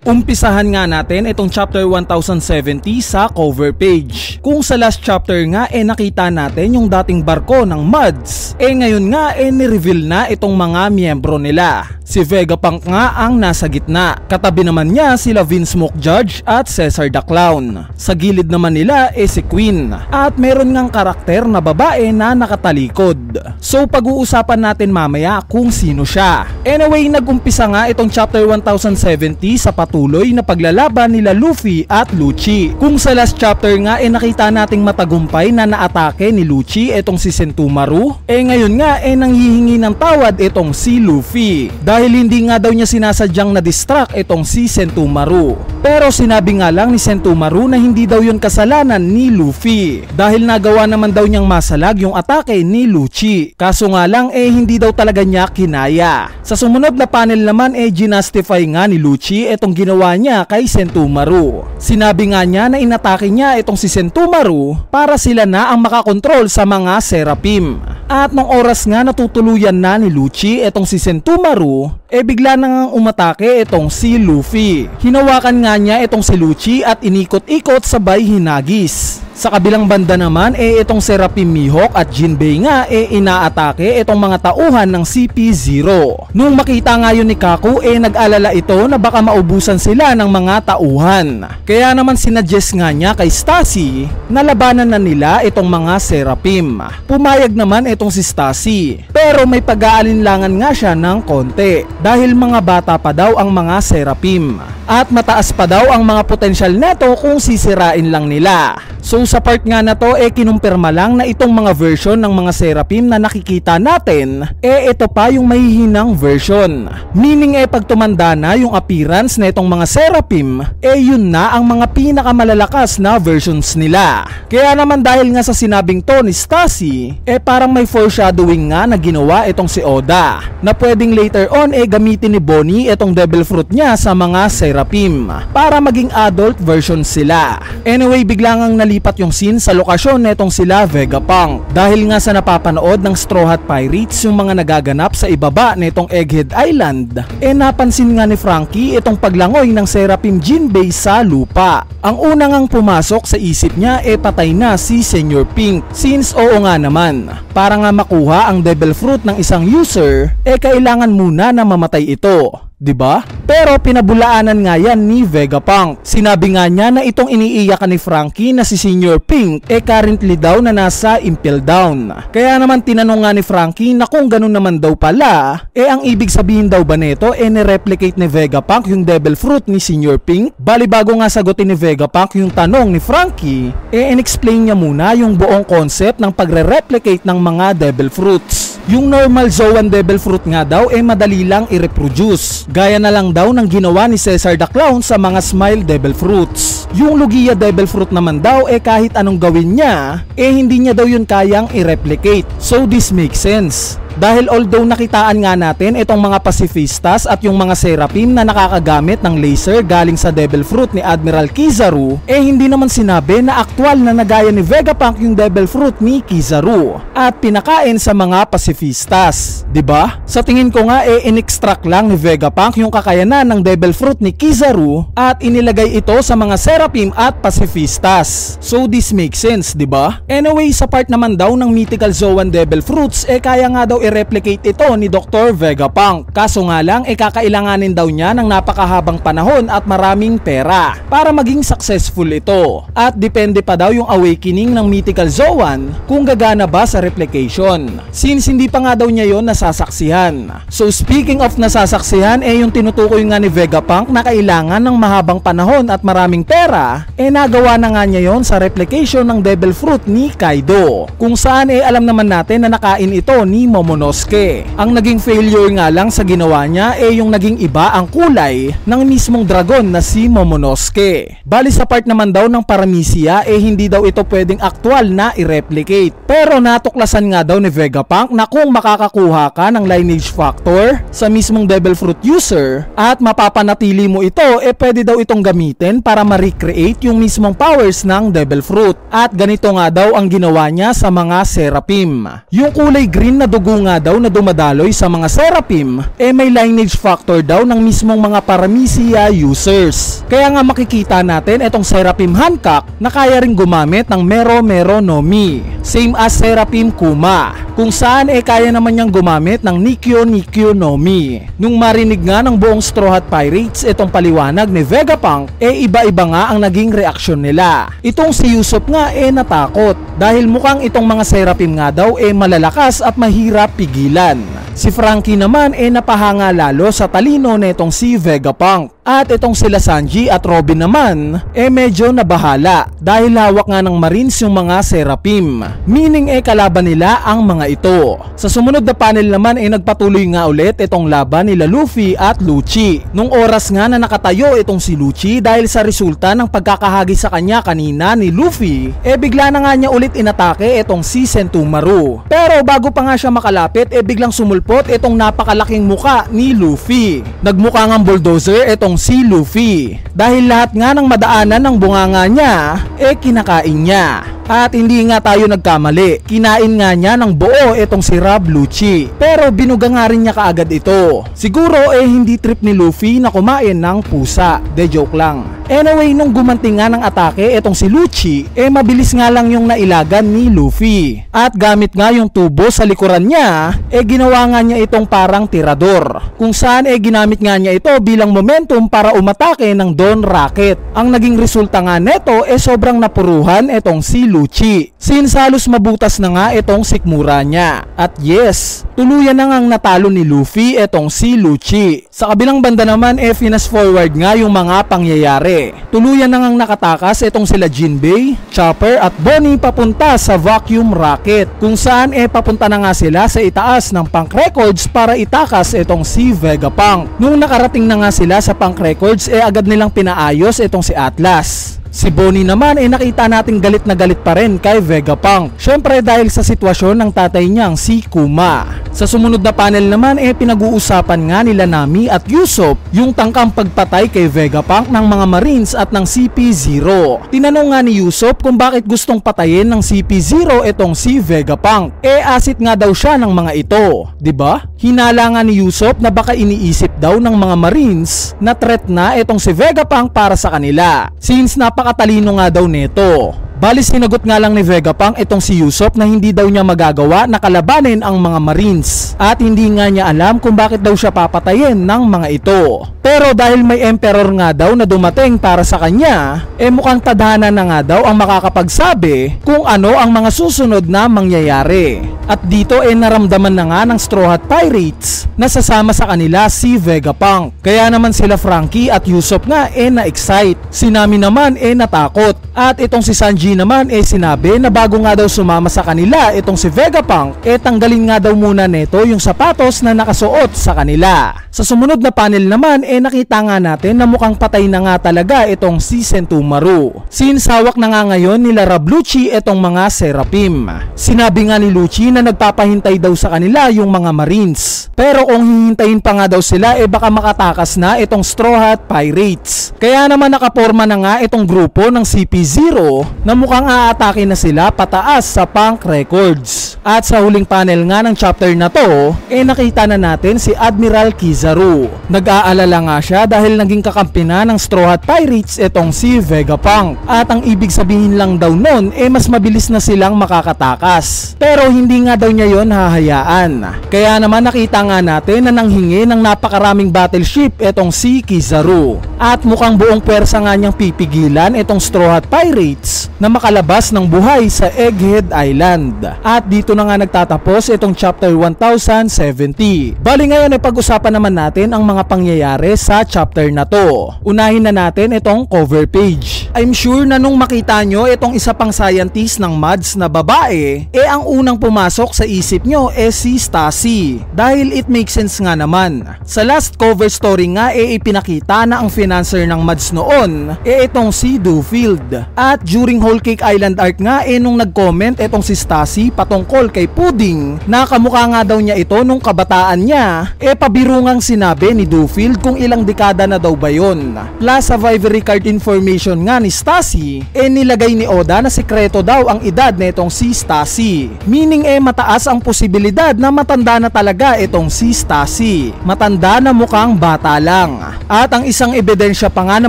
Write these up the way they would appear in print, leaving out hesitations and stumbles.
Umpisahan nga natin itong chapter 1070 sa cover page. Kung sa last chapter nga nakita natin yung dating barko ng Mads, ngayon nga ni-reveal na itong mga miyembro nila. Si Vegapunk nga ang nasa gitna. Katabi naman niya sila Vince Smoke Judge at Cesar the Clown. Sa gilid naman nila si Queen. At meron ngang karakter na babae na nakatalikod. So pag-uusapan natin mamaya kung sino siya. Anyway, nag-umpisa nga itong chapter 1070 sa patuloy na paglalaban nila Luffy at Lucci. Kung sa last chapter nga nakita nating matagumpay na naatake ni Lucci itong si Sentomaru, ngayon nga nanghihingi ng tawad itong si Luffy. Dahil hindi nga daw niya sinasadyang na-distract itong si Sentomaru. Pero sinabi nga lang ni Sentomaru na hindi daw yun kasalanan ni Luffy. Dahil nagawa naman daw niyang masalag yung atake ni Lucci. Kaso nga lang hindi daw talaga niya kinaya. Sa sumunod na panel naman ginastify nga ni Lucci itong ginawa niya kay Sentomaru. Sinabi nga niya na inatake niya itong si Sentomaru para sila na ang makakontrol sa mga Seraphim. At nung oras nga natutuluyan na ni Lucci itong si Sentomaru, bigla nang umatake itong si Luffy. Hinawakan nga niya itong si Lucci at inikot-ikot sabay hinagis. Sa kabilang banda naman itong Seraphim Mihawk at Jinbei nga inaatake itong mga tauhan ng CP0. Nung makita nga yun ni Kaku nag-alala ito na baka maubusan sila ng mga tauhan. Kaya naman sinuggest nga niya kay Stacy na labanan na nila itong mga Seraphim. Pumayag naman itong si Stacy. Pero may pag-aalinlangan nga siya ng konti dahil mga bata pa daw ang mga Seraphim. At mataas pa daw ang mga potensyal neto kung sisirain lang nila. So sa part nga na to kinumpirma lang na itong mga version ng mga Seraphim na nakikita natin ito pa yung mahihinang version. Meaning pag tumanda na yung appearance na itong mga Seraphim yun na ang mga pinakamalalakas na versions nila. Kaya naman dahil nga sa sinabing to ni Stacy parang may foreshadowing nga na ginawa itong si Oda na pwedeng later on gamitin ni Bonnie itong devil fruit niya sa mga Seraphim para maging adult version sila. Anyway, bigla ngang nalipat yung scene sa lokasyon netong sila Vegapunk dahil nga sa napapanood ng Straw Hat Pirates yung mga nagaganap sa ibaba netong Egghead Island napansin nga ni Franky itong paglangoy ng Seraphim Jinbei sa lupa. Ang una ngang pumasok sa isip niya patay na si Senior Pink since oo nga naman para nga makuha ang devil fruit ng isang user kailangan muna na mamatay ito. Diba? Pero pinabulaanan nga yan ni Vegapunk. Sinabi nga niya na itong iniiyakan ni Franky na si Senior Pink currently daw na nasa Impel Down. Kaya naman tinanong nga ni Franky na kung ganun naman daw pala ang ibig sabihin daw ba nito ni-replicate ni Vegapunk yung devil fruit ni Senior Pink? Bali bago nga sagutin ni Vegapunk yung tanong ni Franky in-explain niya muna yung buong concept ng pagre-replicate ng mga devil fruits. Yung normal Zoan devil fruit nga daw madali lang i-reproduce. Gaya na lang daw ng ginawa ni Cesar the Clown sa mga Smile devil fruits. Yung Lugia devil fruit naman daw kahit anong gawin niya hindi niya daw yun kayang i-replicate. So this makes sense. Dahil although nakitaan nga natin itong mga pacifistas at yung mga Seraphim na nakakagamit ng laser galing sa devil fruit ni Admiral Kizaru hindi naman sinabi na aktwal na nagaya ni Vegapunk yung devil fruit ni Kizaru at pinakain sa mga pacifistas. Diba? Sa tingin ko nga in-extract lang ni Vegapunk yung kakayanan ng devil fruit ni Kizaru at inilagay ito sa mga Seraphim at pacifistas. So this makes sense, diba? Anyway, sa part naman daw ng mythical Zoan devil fruits kaya nga daw i-replicate ito ni Dr. Vegapunk. Kaso nga lang kakailanganin daw niya ng napakahabang panahon at maraming pera para maging successful ito. At depende pa daw yung awakening ng mythical Zoan kung gagana ba sa replication. Since hindi pa nga daw niya yon nasasaksihan. So speaking of nasasaksihan yung tinutukoy nga ni Vegapunk na kailangan ng mahabang panahon at maraming pera nagawa na nga niya yon sa replication ng devil fruit ni Kaido. Kung saan alam naman natin na nakain ito ni Momonosuke. Ang naging failure nga lang sa ginawa niya yung naging iba ang kulay ng mismong dragon na si Momonosuke. Bali sa part naman daw ng Paramisia hindi daw ito pwedeng aktwal na i-replicate. Pero natuklasan nga daw ni Vegapunk na kung makakakuha ka ng lineage factor sa mismong devil fruit user at mapapanatili mo ito pwede daw itong gamitin para ma-recreate yung mismong powers ng devil fruit. At ganito nga daw ang ginawa niya sa mga Seraphim. Yung kulay green na dugo nga daw na dumadaloy sa mga Seraphim may lineage factor daw ng mismong mga Paramecia users. Kaya nga makikita natin itong Seraphim Hancock na kaya ring gumamit ng Mero Mero no Mi, same as Seraphim Kuma, kung saan kaya naman niyang gumamit ng Nikyo Nikyo no Mi. Nung marinig nga ng buong Straw Hat Pirates itong paliwanag ni Vegapunk, iba-iba nga ang naging reaksyon nila. Itong si Usopp nga natakot dahil mukhang itong mga Seraphim nga daw malalakas at mahirap pigilan. Si Franky naman napahanga lalo sa talino netong si Vegapunk. At itong sila Sanji at Robin naman medyo nabahala dahil hawak nga ng Marines yung mga Seraphim, meaning kalaban nila ang mga ito. Sa sumunod na panel naman nagpatuloy nga ulit itong laban nila Luffy at Lucci. Nung oras nga na nakatayo itong si Lucci dahil sa resulta ng pagkakahagi sa kanya kanina ni Luffy, bigla na nga niya ulit inatake itong si Sentomaru. Pero bago pa nga siya makalapit biglang sumulpot itong napakalaking muka ni Luffy. Nagmukha ngang bulldozer itong si Luffy dahil lahat nga ng madaanan ng bunganga niya kinakain niya. At hindi nga tayo nagkamali, kinain nga niya ng buo itong si Rob Lucci, pero binuga nga rin niya kaagad ito. Siguro hindi trip ni Luffy na kumain ng pusa, de joke lang. Anyway, nung gumanti nga ng atake itong si Lucci, mabilis nga lang yung nailagan ni Luffy. At gamit nga yung tubo sa likuran niya, ginawa nga niya itong parang tirador, kung saan ginamit nga niya ito bilang momentum para umatake ng Don Rocket. Ang naging resulta nga neto sobrang napuruhan itong si Lucci, since halos mabutas na nga itong sikmura niya. At yes, tuluyan na ngang natalo ni Luffy itong si Lucci. Sa kabilang banda naman fast forward nga yung mga pangyayari. Tuluyan na ngang nakatakas itong sila Jinbei, Chopper at Bonnie papunta sa vacuum rocket, kung saan papunta na nga sila sa itaas ng Punk Records para itakas itong si Vegapunk. Nung nakarating na nga sila sa Punk Records agad nilang pinaayos itong si Atlas. Si Bonnie naman nakita nating galit na galit pa rin kay Vegapunk, syempre dahil sa sitwasyon ng tatay niyang si Kuma. Sa sumunod na panel naman pinag-uusapan nga nila Nami at Usopp yung tangkang pagpatay kay Vegapunk ng mga Marines at ng CP0. Tinanong nga ni Usopp kung bakit gustong patayin ng CP0 itong si Vegapunk. Asit nga daw siya ng mga ito, 'di ba? Hinala nga ni Usopp na baka iniisip daw ng mga Marines na threat na itong si Vegapunk para sa kanila, since napakatalino nga daw neto. Bali sinagot nga lang ni Vegapunk itong si Usopp na hindi daw niya magagawa na kalabanin ang mga Marines, at hindi nga niya alam kung bakit daw siya papatayin ng mga ito. Pero dahil may Emperor nga daw na dumating para sa kanya, mukhang tadhana na nga daw ang makakapagsabi kung ano ang mga susunod na mangyayari. At dito naramdaman na nga ng Straw Hat Pirates na sasama sa kanila si Vegapunk. Kaya naman sila Franky at Usopp nga na-excite. Si Nami naman natakot. At itong si Sanji naman sinabi na bago nga daw sumama sa kanila itong si Vegapunk, tanggalin nga daw muna neto yung sapatos na nakasuot sa kanila. Sa sumunod na panel naman nakita nga natin na mukhang patay na nga talaga itong si Sentomaru, since hawak na nga ngayon nila Rob Lucci itong mga Seraphim. Sinabi nga ni Lucci na nagpapahintay daw sa kanila yung mga Marines, pero kung hihintayin pa nga daw sila baka makatakas na itong Straw Hat Pirates. Kaya naman nakaporma na nga itong grupo ng CP0 na mukhang aatake na sila pataas sa Punk Records. At sa huling panel nga ng chapter na to nakita na natin si Admiral Kizaru. Nag-aalala nga siya dahil naging kakampi na ng Straw Hat Pirates itong si Vegapunk, at ang ibig sabihin lang daw nun mas mabilis na silang makakatakas. Pero hindi nga daw niya yon hahayaan. Kaya naman nakita nga natin na nanghingi ng napakaraming battleship itong si Kizaru, at mukhang buong pwersa nga niyang pipigilan itong Straw Hat Pirates na makalabas ng buhay sa Egghead Island. At dito na nga nagtatapos itong chapter 1070. Bali ngayon pag-usapan naman natin ang mga pangyayari sa chapter na to. Unahin na natin itong cover page. I'm sure na nung makita nyo itong isa pang scientist ng MUDs na babae, ang unang pumasok sa isip nyo si Stacy, dahil it makes sense nga naman. Sa last cover story nga ipinakita na ang financer ng MUDs noon itong si Dewfield. At during Whole Cake Island arc nga nung nag-comment etong si Stassi patungkol kay Pudding na kamukha nga daw niya ito nung kabataan niya, pabirungang sinabi ni Duffield kung ilang dekada na daw ba yun. Plus sa Vivery card information nga ni Stassi, nilagay ni Oda na sekreto daw ang edad na itong si Stassi. Meaning mataas ang posibilidad na matanda na talaga itong si Stassi. Matanda na mukhang bata lang. At ang isang ebidensya pa nga na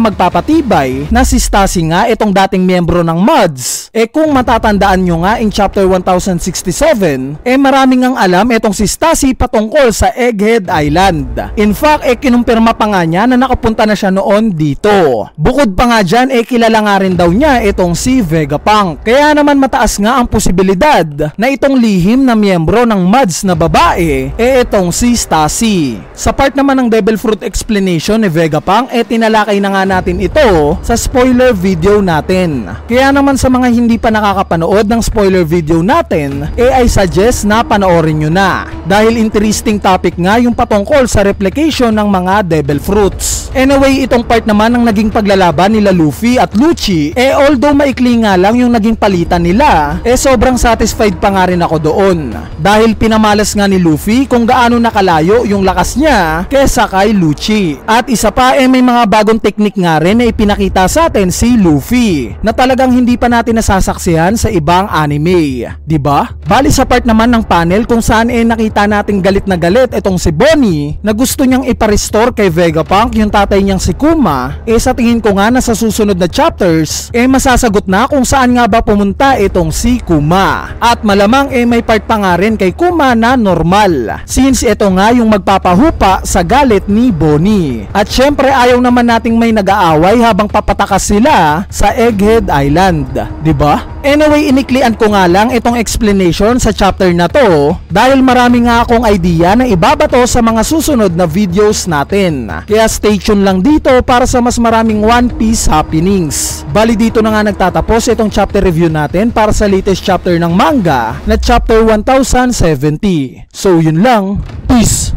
magpapatibay na si Stassi nga itong dating miyembro ng MUDs, kung matatandaan nyo nga in chapter 1067, maraming ang alam itong si Stassi patungkol sa Egghead Island. In fact, kinumpirma pa nga niya na nakapunta na siya noon dito. Bukod pa nga dyan, kilala nga rin daw niya itong si Vegapunk. Kaya naman mataas nga ang posibilidad na itong lihim na miyembro ng MUDs na babae, itong si Stassi. Sa part naman ng Devil Fruit explanation ni Vegapunk, tinalakay na nga natin ito sa spoiler video natin. Kaya naman sa mga hindi pa nakakapanood ng spoiler video natin, I suggest na panoorin nyo na. Dahil interesting topic nga yung patungkol sa replication ng mga Devil Fruits. Anyway, itong part naman ng naging paglalaban nila Luffy at Lucci, although maikli nga lang yung naging palitan nila, sobrang satisfied pa nga rin ako doon. Dahil pinamalas nga ni Luffy kung gaano nakalayo yung lakas niya kesa kay Lucci. At isa pa, may mga bagong teknik nga rin na ipinakita sa atin si Luffy na talagang hindi pa natin nasasaksihan sa ibang anime. Diba? Bali sa part naman ng panel kung saan nakita nating galit na galit itong si Bonnie na gusto niyang iparestore kay Vegapunk yung tatay niyang si Kuma, sa tingin ko nga na sa susunod na chapters, masasagot na kung saan nga ba pumunta itong si Kuma. At malamang may part pa nga rin kay Kuma na normal, since ito nga yung magpapahupa sa galit ni Bonnie. At syempre ayaw naman nating may nag-aaway habang papatakas sila sa Egghead Island, diba? Anyway, iniklian ko nga lang itong explanation sa chapter na to dahil marami nga akong idea na ibabato sa mga susunod na videos natin. Kaya stay tuned lang dito para sa mas maraming One Piece happenings. Bali dito na nga nagtatapos itong chapter review natin para sa latest chapter ng manga na chapter 1070. So yun lang, peace!